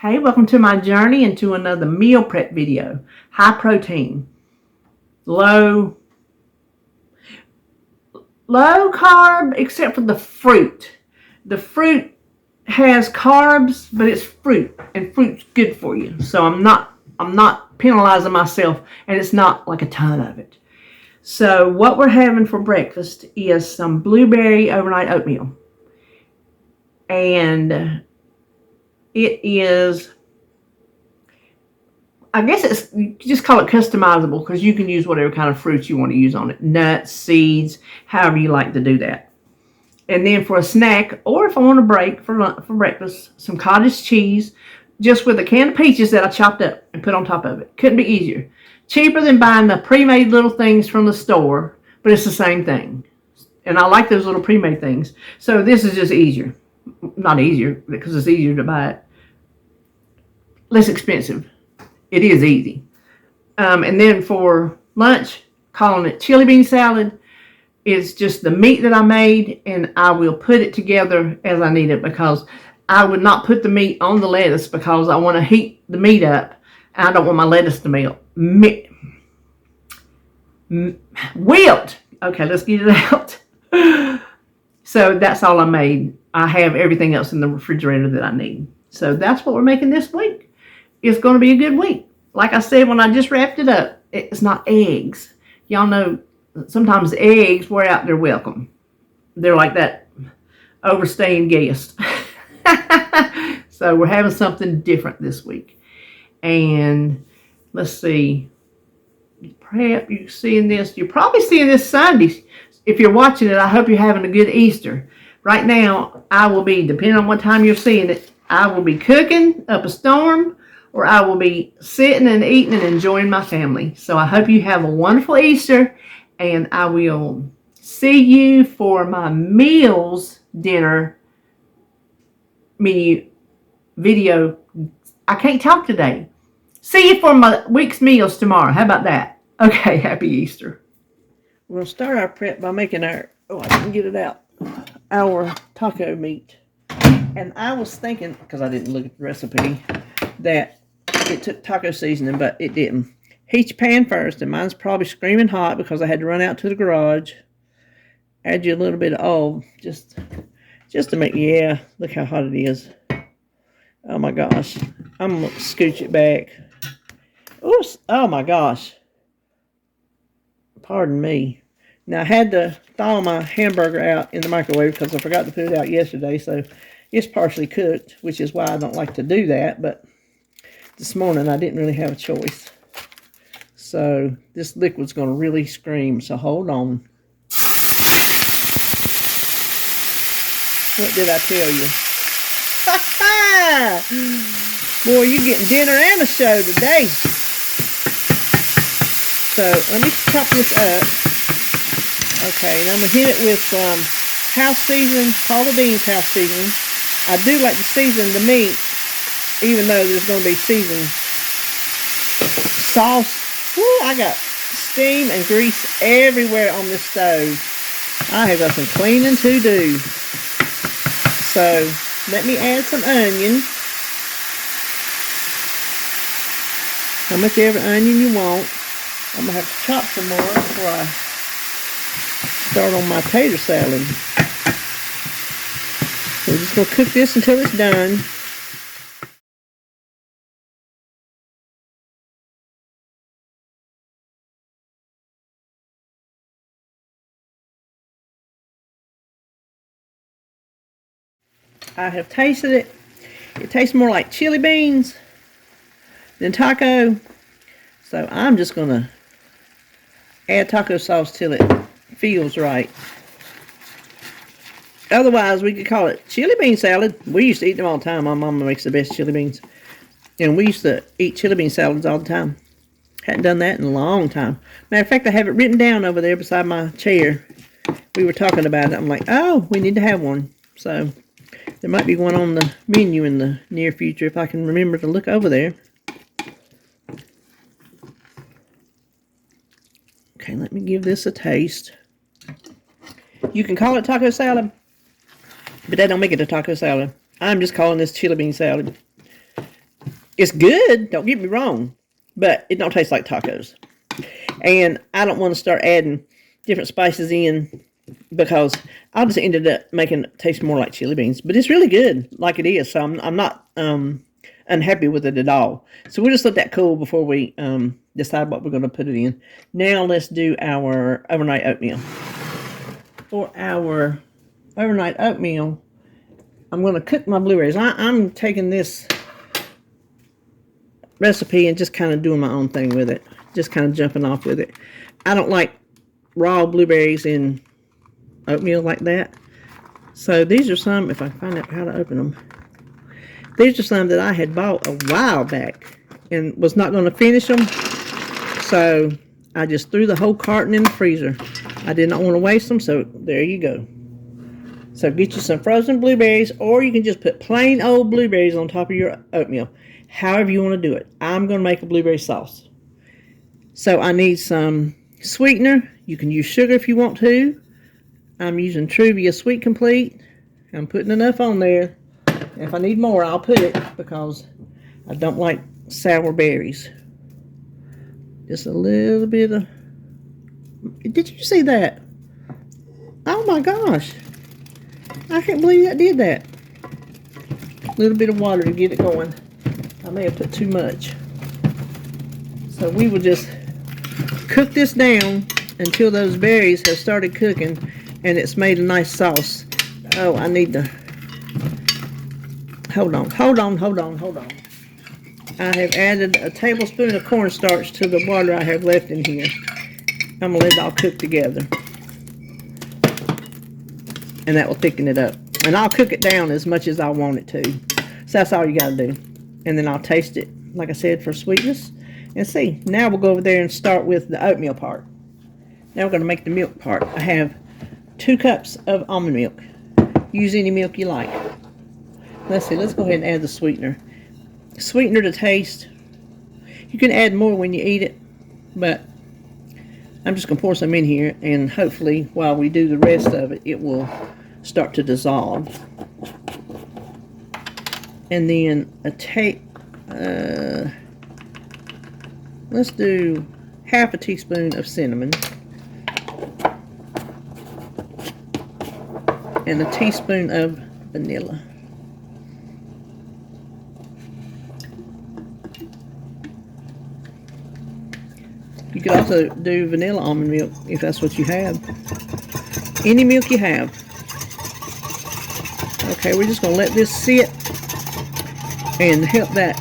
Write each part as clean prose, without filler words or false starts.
Hey, welcome to my journey into another meal prep video. High protein, low carb, except for the fruit. The fruit has carbs, but it's fruit, and fruit's good for you. So I'm not penalizing myself, and it's not like a ton of it. So what we're having for breakfast is some blueberry overnight oatmeal. And it is, I guess you just call it customizable because you can use whatever kind of fruits you want to use on it. Nuts, seeds, however you like to do that. And then for a snack, or if I want to break for breakfast, some cottage cheese, just with a can of peaches that I chopped up and put on top of it. Couldn't be easier. Cheaper than buying the pre-made little things from the store, but it's the same thing. And I like those little pre-made things. So this is just easier. Not easier, because it's easier to buy it. Less expensive. It is easy. And then for lunch, calling it chili bean salad. It's just the meat that I made, and I will put it together as I need it, because I would not put the meat on the lettuce because I want to heat the meat up, and I don't want my lettuce to melt. Wilt. Okay, let's get it out. So that's all I made. I have everything else in the refrigerator that I need. So that's what we're making this week. It's going to be a good week. Like I said when I just wrapped it up, it's not eggs. Y'all know sometimes eggs wear out their welcome. They're like that overstaying guest. So we're having something different this week. And let's see. Perhaps you're seeing this. You're probably seeing this Sunday. If you're watching it, I hope you're having a good Easter. Right now, I will be, depending on what time you're seeing it, I will be cooking up a storm, or I will be sitting and eating and enjoying my family. So I hope you have a wonderful Easter, and I will see you for my meals dinner menu video. I can't talk today. See you for my week's meals tomorrow. How about that? Okay, happy Easter. We'll start our prep by making I can get it out, our taco meat. And I was thinking, because I didn't look at the recipe, that it took taco seasoning, but it didn't. Heat your pan first, and mine's probably screaming hot because I had to run out to the garage. Add you a little bit of oil, just to make, yeah, look how hot it is. Oh my gosh. I'm going to scooch it back. Oops, oh my gosh. Pardon me. Now, I had to thaw my hamburger out in the microwave because I forgot to put it out yesterday, so it's partially cooked, which is why I don't like to do that, but this morning I didn't really have a choice. So this liquid's going to really scream, so hold on. What did I tell you? Boy, you're getting dinner and a show today. So let me chop this up. Okay, and I'm going to hit it with house seasoning, all the beans house seasoning. I do like to season the meat, even though there's going to be seasoned sauce. Woo, I got steam and grease everywhere on this stove. I have got some cleaning to do. So let me add some onion. How much ever onion you want. I'm going to have to chop some more before I start on my tater salad. We're just going to cook this until it's done. I have tasted it. It tastes more like chili beans than taco. So I'm just going to add taco sauce till it feels right. Otherwise, we could call it chili bean salad. We used to eat them all the time. My mama makes the best chili beans. And we used to eat chili bean salads all the time. Hadn't done that in a long time. Matter of fact, I have it written down over there beside my chair. We were talking about it. I'm like, oh, we need to have one. So there might be one on the menu in the near future if I can remember to look over there. Okay, let me give this a taste. You can call it taco salad, but that don't make it a taco salad. I'm just calling this chili bean salad. It's good, don't get me wrong, but it don't taste like tacos. And I don't want to start adding different spices in because I just ended up making it taste more like chili beans. But it's really good, like it is. So I'm not unhappy with it at all. So we'll just let that cool before we decide what we're going to put it in. Now let's do our overnight oatmeal. For our overnight oatmeal, I'm going to cook my blueberries. I'm taking this recipe and just kind of doing my own thing with it. Just kind of jumping off with it. I don't like raw blueberries in oatmeal like that. So these are some, if I find out how to open them. These are some that I had bought a while back and was not going to finish them. So I just threw the whole carton in the freezer. I did not want to waste them, so there you go. So get you some frozen blueberries, or you can just put plain old blueberries on top of your oatmeal. However you want to do it. I'm going to make a blueberry sauce. So I need some sweetener. You can use sugar if you want to. I'm using Truvia Sweet Complete. I'm putting enough on there. If I need more, I'll put it because I don't like sour berries. Just a little bit of... Did you see that? Oh my gosh. I can't believe I did that. A little bit of water to get it going. I may have put too much. So we will just cook this down until those berries have started cooking and it's made a nice sauce. Oh, I need to... Hold on. I have added a tablespoon of cornstarch to the water I have left in here. I'm going to let it all cook together. And that will thicken it up. And I'll cook it down as much as I want it to. So that's all you got to do. And then I'll taste it, like I said, for sweetness. And see, now we'll go over there and start with the oatmeal part. Now we're going to make the milk part. I have 2 cups of almond milk. Use any milk you like. Let's see, let's go ahead and add the sweetener. Sweetener to taste. You can add more when you eat it, but I'm just going to pour some in here, and hopefully while we do the rest of it, it will start to dissolve. And then let's do half a teaspoon of cinnamon and a teaspoon of vanilla. You could also do vanilla almond milk if that's what you have. Any milk you have. Okay, we're just going to let this sit and help that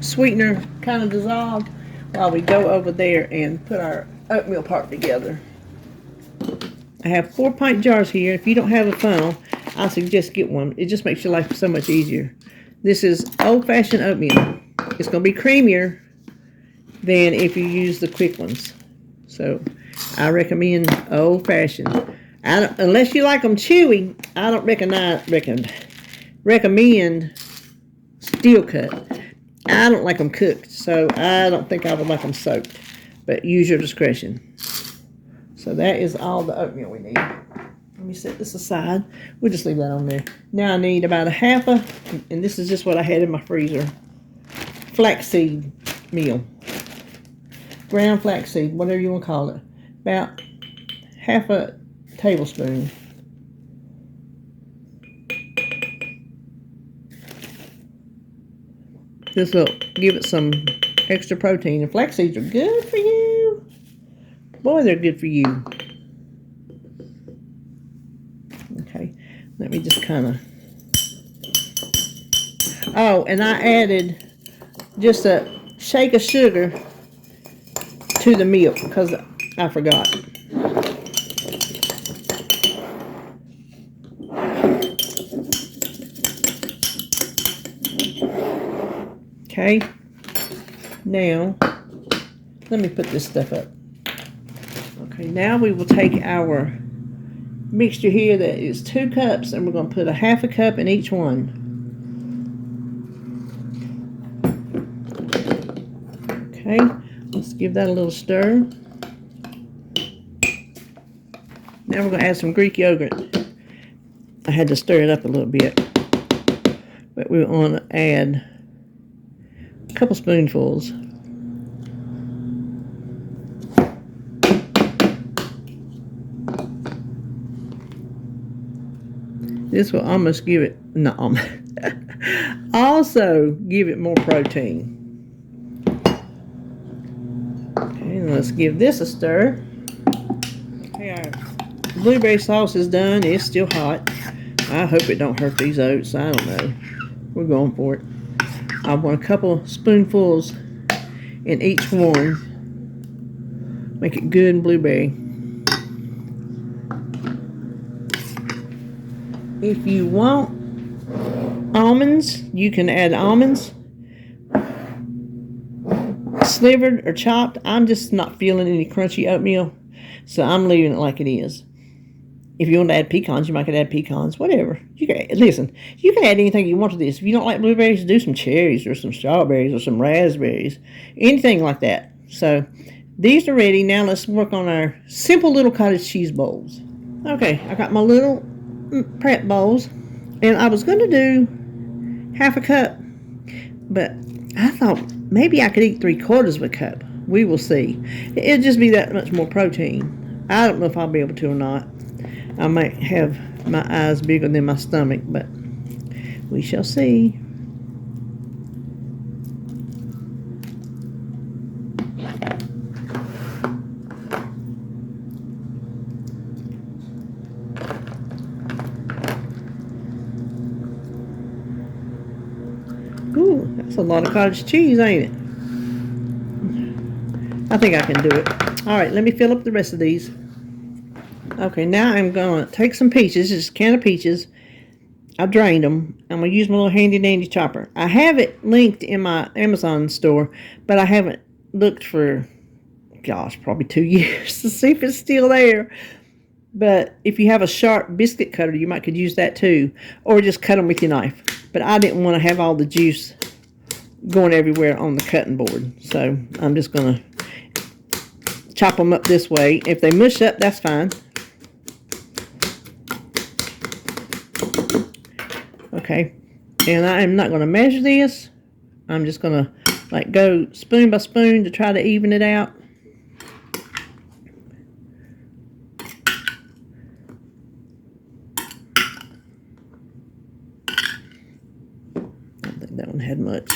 sweetener kind of dissolve while we go over there and put our oatmeal part together. I have 4-pint jars here. If you don't have a funnel, I suggest get one. It just makes your life so much easier. This is old-fashioned oatmeal. It's going to be creamier than if you use the quick ones. So I recommend old-fashioned. Unless you like them chewy, I don't recommend steel cut. I don't like them cooked, so I don't think I would like them soaked. But use your discretion. So that is all the oatmeal we need. Let me set this aside. We'll just leave that on there. Now I need about a half a, and this is just what I had in my freezer, flaxseed meal. Ground flaxseed, whatever you want to call it. About half a tablespoon. This will give it some extra protein. And flax seeds are good for you. Boy, they're good for you. Okay, let me just kind of... Oh, and I added just a shake of sugar to the milk because I forgot. Okay, now let me put this stuff up. Okay, now we will take our mixture here that is 2 cups and we're going to put a half a cup in each one. Okay, let's give that a little stir. Now we're going to add some Greek yogurt. I had to stir it up a little bit, but we want to add couple spoonfuls. This will almost give it, no, also give it more protein. Okay, let's give this a stir. Okay, our blueberry sauce is done. It's still hot. I hope it don't hurt these oats. I don't know. We're going for it. I want a couple spoonfuls in each one. Make it good and blueberry. If you want almonds, you can add almonds, slivered or chopped. I'm just not feeling any crunchy oatmeal, so I'm leaving it like it is. If you want to add pecans, you might could add pecans, whatever. You can listen. You can add anything you want to this. If you don't like blueberries, do some cherries or some strawberries or some raspberries, anything like that. So these are ready. Now let's work on our simple little cottage cheese bowls. Okay, I got my little prep bowls, and I was going to do half a cup, but I thought maybe I could eat 3/4 of a cup. We will see. It'll just be that much more protein. I don't know if I'll be able to or not. I might have my eyes bigger than my stomach, but we shall see. Ooh, that's a lot of cottage cheese, ain't it? I think I can do it. All right, let me fill up the rest of these. Okay, now I'm going to take some peaches. This is a can of peaches. I drained them. I'm going to use my little handy dandy chopper. I have it linked in my Amazon store, but I haven't looked for, gosh, probably 2 years to see if it's still there. But if you have a sharp biscuit cutter, you might could use that too, or just cut them with your knife. But I didn't want to have all the juice going everywhere on the cutting board, so I'm just going to chop them up this way. If they mush up, that's fine. Okay, and I am not going to measure this. I'm just going to like go spoon by spoon to try to even it out. I don't think that one had much.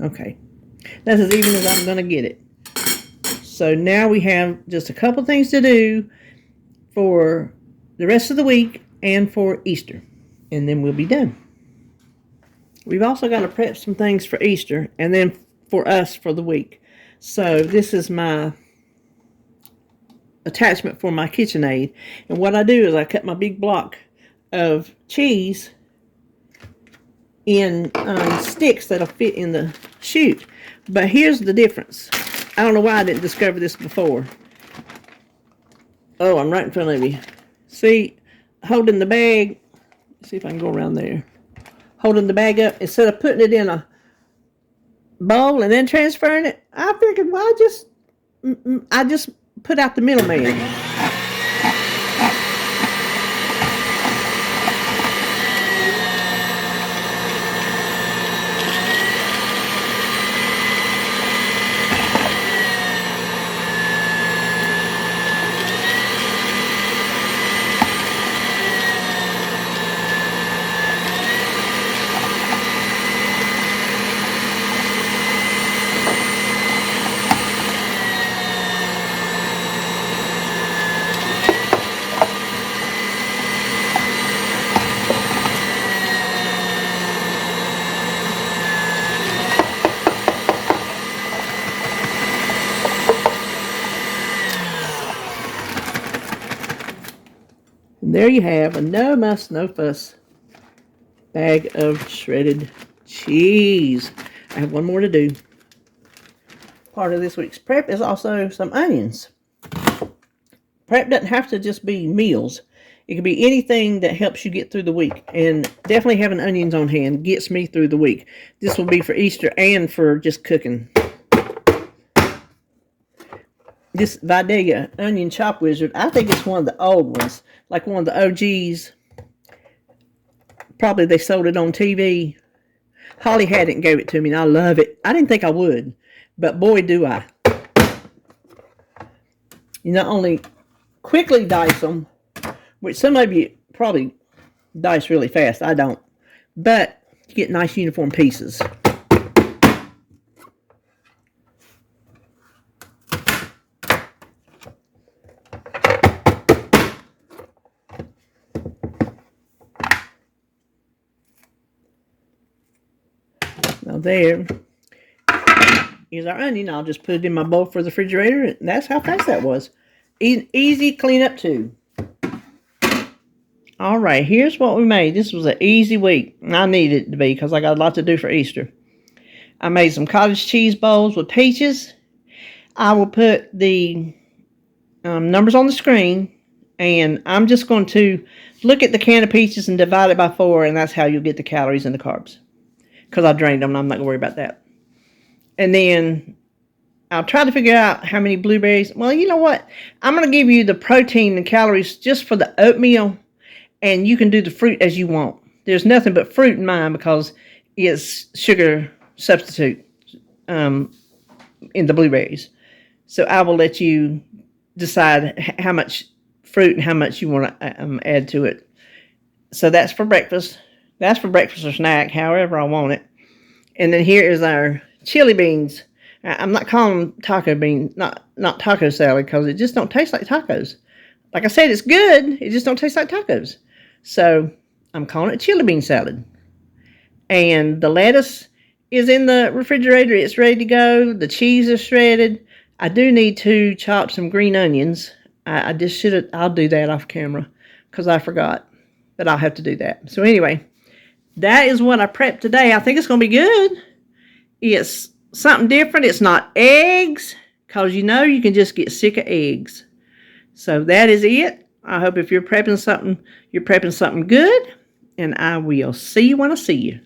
Okay, that's as even as I'm going to get it. So now we have just a couple things to do for the rest of the week and for Easter, and then we'll be done. We've also got to prep some things for Easter and then for us for the week. So this is my attachment for my KitchenAid, and what I do is I cut my big block of cheese in sticks that'll fit in the chute. But here's the difference. I don't know why I didn't discover this before. Oh, I'm right in front of you. See, holding the bag. Let's see if I can go around there. Holding the bag up, instead of putting it in a bowl and then transferring it, I figured, well, I just put out the middleman. There you have a no muss, no fuss bag of shredded cheese. I have one more to do. Part of this week's prep is also some onions. prep doesn't have to just be meals. It can be anything that helps you get through the week. And definitely having onions on hand gets me through the week. This will be for Easter and for just cooking. This Vidalia Onion Chop Wizard, I think it's one of the old ones. Like one of the OGs. Probably they sold it on TV. Holly had it and gave it to me, and I love it. I didn't think I would, but boy, do I. You not only quickly dice them, which some of you probably dice really fast. I don't. But you get nice uniform pieces. Now there is our onion. I'll just put it in my bowl for the refrigerator. And that's how fast that was. Easy cleanup too. All right, here's what we made. This was an easy week. I needed it to be because I got a lot to do for Easter. I made some cottage cheese bowls with peaches. I will put the numbers on the screen, and I'm just going to look at the can of peaches and divide it by 4, and that's how you'll get the calories and the carbs. Because I drained them, and I'm not going to worry about that. And then I'll try to figure out how many blueberries. Well, you know what? I'm going to give you the protein and calories just for the oatmeal, and you can do the fruit as you want. There's nothing but fruit in mine because it's sugar substitute in the blueberries. So I will let you decide how much fruit and how much you want to add to it. So that's for breakfast. That's for breakfast or snack, however I want it. And then here is our chili beans. I'm not calling them taco beans, not taco salad, because it just don't taste like tacos. Like I said, it's good. It just don't taste like tacos. So I'm calling it chili bean salad. And the lettuce is in the refrigerator. It's ready to go. The cheese is shredded. I do need to chop some green onions. I just should. I'll do that off camera because I forgot. But I'll have to do that. So anyway, that is what I prepped today. I think it's going to be good. It's something different. It's not eggs, because you know you can just get sick of eggs. So that is it. I hope if you're prepping something good. And I will see you when I see you.